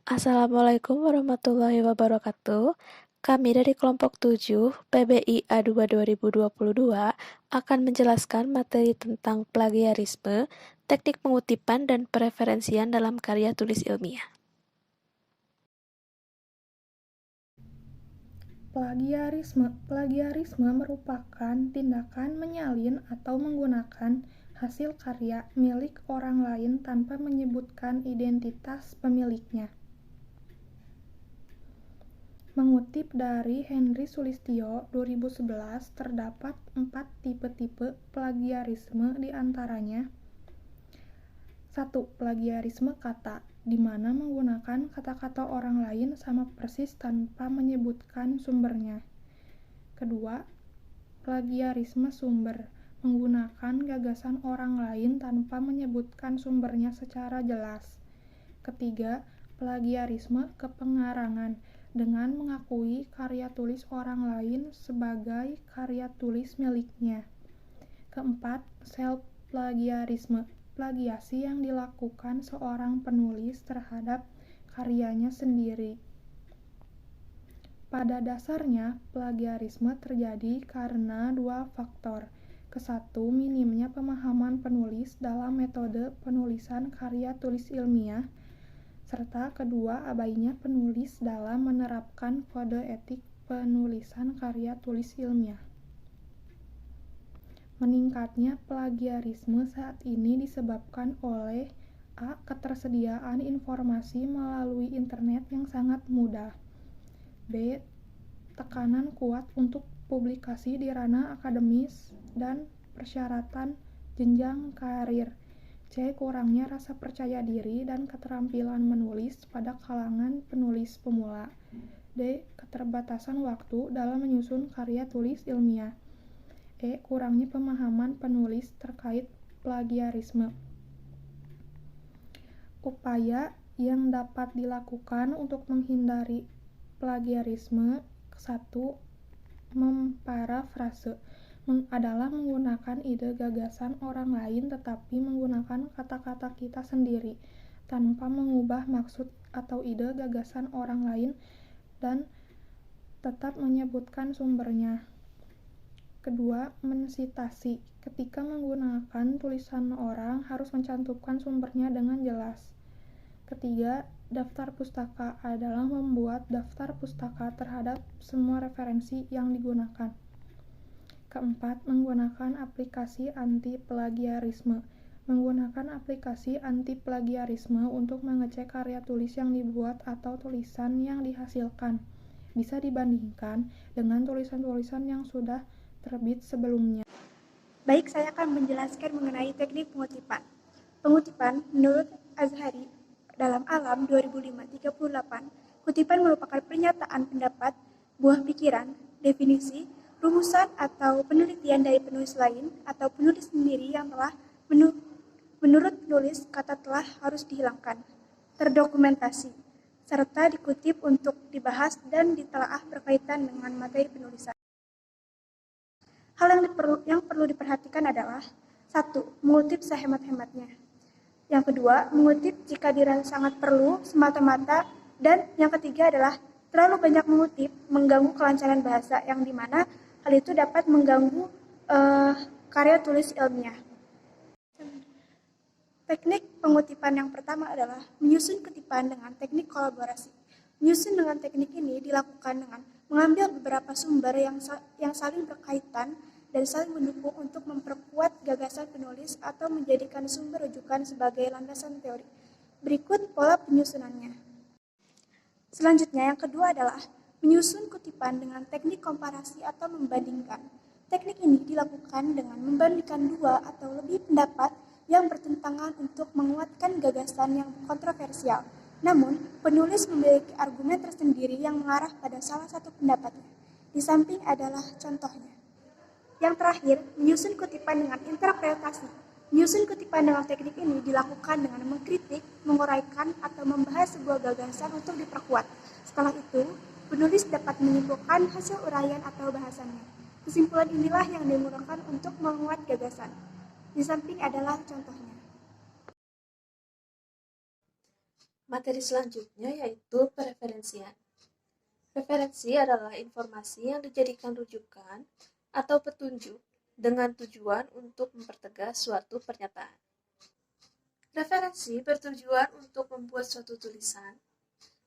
Assalamualaikum warahmatullahi wabarakatuh. Kami dari kelompok 7 PBI A2 2022 akan menjelaskan materi tentang plagiarisme, teknik pengutipan dan pereferensian dalam karya tulis ilmiah. Plagiarisme merupakan tindakan menyalin atau menggunakan hasil karya milik orang lain tanpa menyebutkan identitas pemiliknya. Mengutip dari Henry Sulistyo 2011, terdapat 4 tipe plagiarisme di antaranya. 1. Plagiarisme kata, di mana menggunakan kata-kata orang lain sama persis tanpa menyebutkan sumbernya. Kedua, plagiarisme sumber, menggunakan gagasan orang lain tanpa menyebutkan sumbernya secara jelas. Ketiga, plagiarisme kepengarangan, dengan mengakui karya tulis orang lain sebagai karya tulis miliknya. Keempat, self-plagiarisme, plagiasi yang dilakukan seorang penulis terhadap karyanya sendiri. Pada dasarnya, plagiarisme terjadi karena dua faktor. Kesatu, minimnya pemahaman penulis dalam metode penulisan karya tulis ilmiah, serta kedua, abainya penulis dalam menerapkan kode etik penulisan karya tulis ilmiah. Meningkatnya plagiarisme saat ini disebabkan oleh A. Ketersediaan informasi melalui internet yang sangat mudah. B. Tekanan kuat untuk publikasi di ranah akademis dan persyaratan jenjang karir. C. Kurangnya rasa percaya diri dan keterampilan menulis pada kalangan penulis pemula. D. Keterbatasan waktu dalam menyusun karya tulis ilmiah. E. Kurangnya pemahaman penulis terkait plagiarisme. Upaya yang dapat dilakukan untuk menghindari plagiarisme. 1. Memparafrase adalah menggunakan ide gagasan orang lain tetapi menggunakan kata-kata kita sendiri tanpa mengubah maksud atau ide gagasan orang lain dan tetap menyebutkan sumbernya. Kedua, mensitasi. Ketika menggunakan tulisan orang harus mencantumkan sumbernya dengan jelas. Ketiga, daftar pustaka adalah membuat daftar pustaka terhadap semua referensi yang digunakan. Keempat, menggunakan aplikasi anti-plagiarisme. Menggunakan aplikasi anti-plagiarisme untuk mengecek karya tulis yang dibuat atau tulisan yang dihasilkan. Bisa dibandingkan dengan tulisan-tulisan yang sudah terbit sebelumnya. Baik, saya akan menjelaskan mengenai teknik pengutipan. Pengutipan menurut Azhari dalam Alam 2005-38, kutipan merupakan pernyataan pendapat, buah pikiran, definisi, rumusan atau penelitian dari penulis lain atau penulis sendiri yang telah menurut penulis kata telah harus dihilangkan, terdokumentasi, serta dikutip untuk dibahas dan ditelaah berkaitan dengan materi penulisan. Hal yang perlu diperhatikan adalah 1. Mengutip sehemat-hematnya. Yang kedua, mengutip jika dirasa sangat perlu semata-mata. Dan yang ketiga adalah terlalu banyak mengutip mengganggu kelancaran bahasa yang dimana hal itu dapat mengganggu karya tulis ilmiah. Teknik pengutipan yang pertama adalah menyusun kutipan dengan teknik kolaborasi. Menyusun dengan teknik ini dilakukan dengan mengambil beberapa sumber yang saling berkaitan dan saling mendukung untuk memperkuat gagasan penulis atau menjadikan sumber rujukan sebagai landasan teori. Berikut pola penyusunannya. Selanjutnya, yang kedua adalah menyusun kutipan dengan teknik komparasi atau membandingkan. Teknik ini dilakukan dengan membandingkan dua atau lebih pendapat yang bertentangan untuk menguatkan gagasan yang kontroversial. Namun, penulis memiliki argumen tersendiri yang mengarah pada salah satu pendapatnya. Di samping adalah contohnya. Yang terakhir, menyusun kutipan dengan interpretasi. Menyusun kutipan dengan teknik ini dilakukan dengan mengkritik, menguraikan, atau membahas sebuah gagasan untuk diperkuat. Setelah itu, penulis dapat menyimpulkan hasil uraian atau bahasannya. Kesimpulan inilah yang digunakan untuk menguat gagasan. Di samping adalah contohnya. Materi selanjutnya yaitu pereferensian. Referensi adalah informasi yang dijadikan rujukan atau petunjuk dengan tujuan untuk mempertegas suatu pernyataan. Referensi bertujuan untuk membuat suatu tulisan,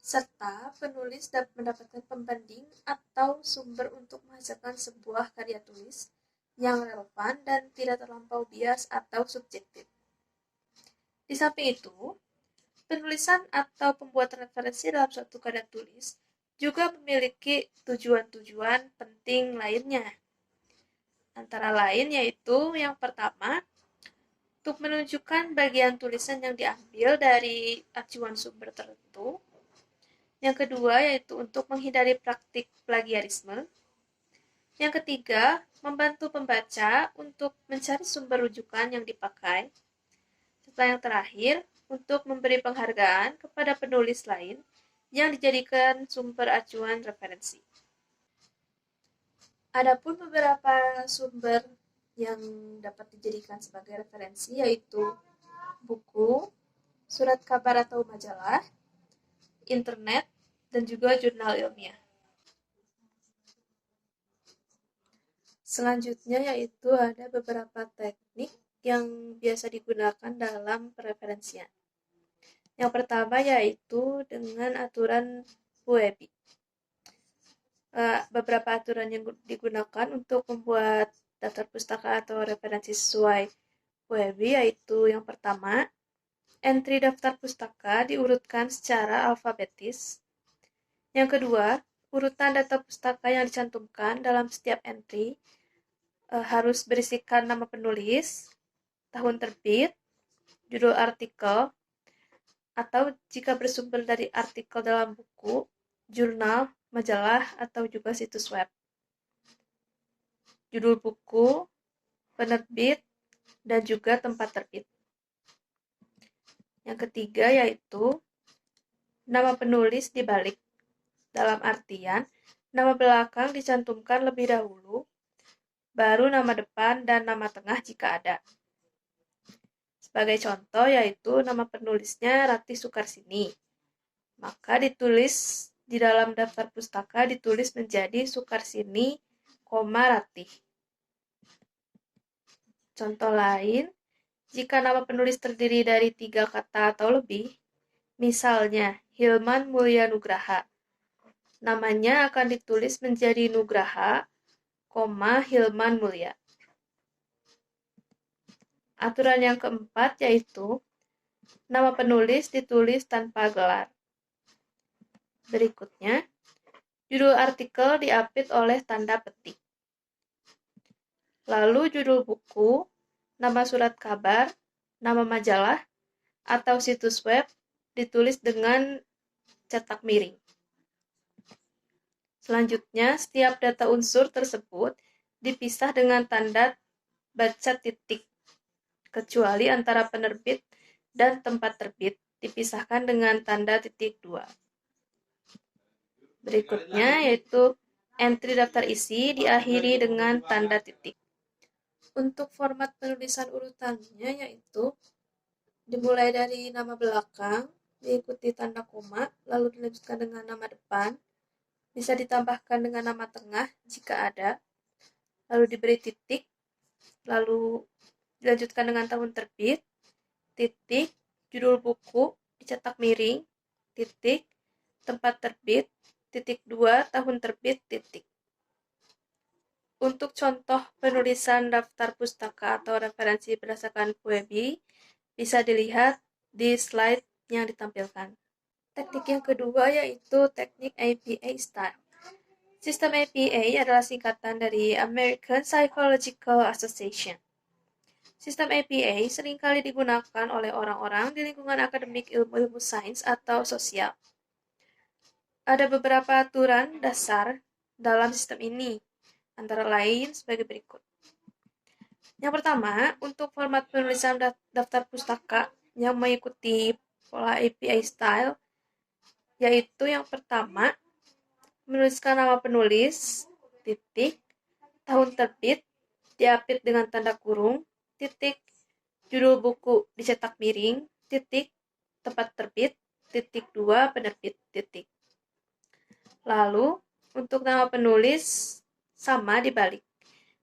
serta penulis dapat mendapatkan pembanding atau sumber untuk menghasilkan sebuah karya tulis yang relevan dan tidak terlampau bias atau subjektif. Di samping itu, penulisan atau pembuatan referensi dalam suatu karya tulis juga memiliki tujuan-tujuan penting lainnya. Antara lain yaitu yang pertama, untuk menunjukkan bagian tulisan yang diambil dari acuan sumber tertentu. Yang kedua yaitu untuk menghindari praktik plagiarisme. Yang ketiga, membantu pembaca untuk mencari sumber rujukan yang dipakai. Serta yang terakhir, untuk memberi penghargaan kepada penulis lain yang dijadikan sumber acuan referensi. Adapun beberapa sumber yang dapat dijadikan sebagai referensi yaitu buku, surat kabar atau majalah, internet, dan juga jurnal ilmiah. Selanjutnya yaitu ada beberapa teknik yang biasa digunakan dalam pereferensian. Yang pertama yaitu dengan aturan Puebi. Beberapa aturan yang digunakan untuk membuat daftar pustaka atau referensi sesuai Puebi yaitu yang pertama, entry daftar pustaka diurutkan secara alfabetis. Yang kedua, urutan data pustaka yang dicantumkan dalam setiap entry harus berisikan nama penulis, tahun terbit, judul artikel, atau jika bersumber dari artikel dalam buku, jurnal, majalah, atau juga situs web. Judul buku, penerbit, dan juga tempat terbit. Yang ketiga yaitu nama penulis dibalik. Dalam artian, nama belakang dicantumkan lebih dahulu, baru nama depan dan nama tengah jika ada. Sebagai contoh yaitu nama penulisnya Ratih Sukarsini. Maka ditulis di dalam daftar pustaka ditulis menjadi Sukarsini, Ratih. Contoh lain, jika nama penulis terdiri dari 3 kata atau lebih, misalnya Hilman Mulya Nugraha, namanya akan ditulis menjadi Nugraha, Hilman Mulya. Aturan yang keempat yaitu nama penulis ditulis tanpa gelar. Berikutnya, judul artikel diapit oleh tanda petik. Lalu judul buku, nama surat kabar, nama majalah, atau situs web ditulis dengan cetak miring. Selanjutnya, setiap data unsur tersebut dipisah dengan tanda baca titik, kecuali antara penerbit dan tempat terbit dipisahkan dengan tanda titik 2. Berikutnya yaitu entry daftar isi diakhiri dengan tanda titik. Untuk format penulisan urutannya yaitu dimulai dari nama belakang, diikuti tanda koma, lalu dilanjutkan dengan nama depan, bisa ditambahkan dengan nama tengah jika ada, lalu diberi titik, lalu dilanjutkan dengan tahun terbit, titik, judul buku, dicetak miring, titik, tempat terbit, titik 2, tahun terbit, titik. Untuk contoh penulisan daftar pustaka atau referensi berdasarkan Puebi bisa dilihat di slide yang ditampilkan. Teknik yang kedua yaitu teknik APA Style. Sistem APA adalah singkatan dari American Psychological Association. Sistem APA seringkali digunakan oleh orang-orang di lingkungan akademik ilmu-ilmu sains atau sosial. Ada beberapa aturan dasar dalam sistem ini, antara lain sebagai berikut. Yang pertama, untuk format penulisan daftar pustaka yang mengikuti pola APA Style, yaitu yang pertama, menuliskan nama penulis, titik, tahun terbit, diapit dengan tanda kurung, titik, judul buku dicetak miring, titik, tempat terbit, penerbit. Lalu, untuk nama penulis sama dibalik.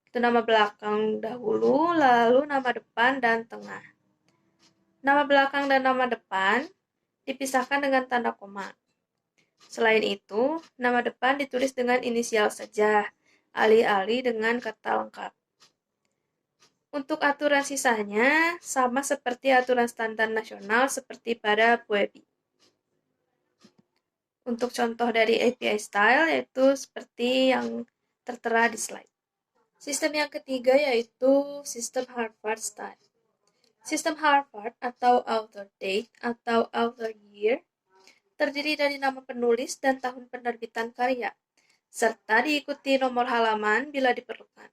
Itu nama belakang dahulu, lalu nama depan dan tengah. Nama belakang dan nama depan dipisahkan dengan tanda koma. Selain itu, nama depan ditulis dengan inisial saja, alih-alih dengan kata lengkap. Untuk aturan sisanya, sama seperti aturan standar nasional seperti pada PUEBI. Untuk contoh dari API style yaitu seperti yang tertera di slide. Sistem yang ketiga yaitu sistem Harvard style. Sistem Harvard atau author date atau author year terdiri dari nama penulis dan tahun penerbitan karya, serta diikuti nomor halaman bila diperlukan.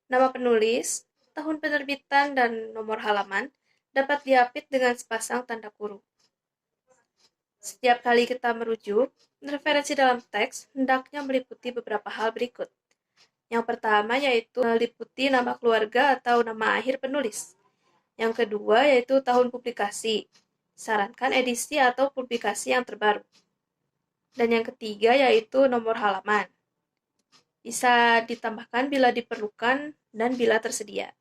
Nama penulis, tahun penerbitan, dan nomor halaman dapat diapit dengan sepasang tanda kurung. Setiap kali kita merujuk, referensi dalam teks hendaknya meliputi beberapa hal berikut. Yang pertama yaitu meliputi nama keluarga atau nama akhir penulis. Yang kedua yaitu tahun publikasi. Sarankan edisi atau publikasi yang terbaru. Dan yang ketiga yaitu nomor halaman. Bisa ditambahkan bila diperlukan dan bila tersedia.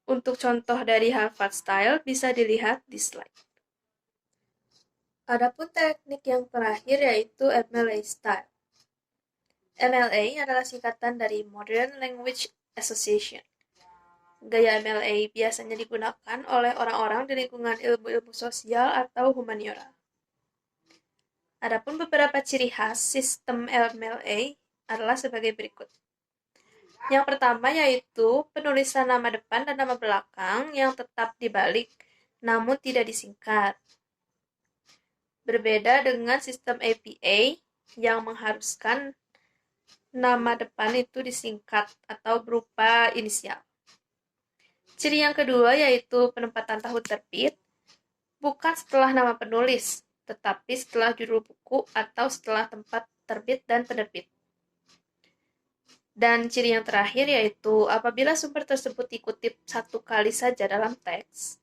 Untuk contoh dari Harvard Style bisa dilihat di slide. Adapun teknik yang terakhir yaitu MLA Style. MLA adalah singkatan dari Modern Language Association. Gaya MLA biasanya digunakan oleh orang-orang di lingkungan ilmu-ilmu sosial atau humaniora. Adapun beberapa ciri khas sistem MLA adalah sebagai berikut. Yang pertama yaitu penulisan nama depan dan nama belakang yang tetap dibalik, namun tidak disingkat. Berbeda dengan sistem APA yang mengharuskan nama depan itu disingkat atau berupa inisial. Ciri yang kedua yaitu penempatan tahun terbit, bukan setelah nama penulis, tetapi setelah judul buku atau setelah tempat terbit dan penerbit. Dan ciri yang terakhir yaitu apabila sumber tersebut dikutip satu kali saja dalam teks,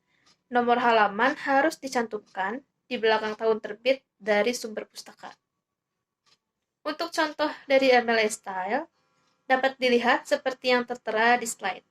nomor halaman harus dicantumkan di belakang tahun terbit dari sumber pustaka. Untuk contoh dari MLA Style, dapat dilihat seperti yang tertera di slide.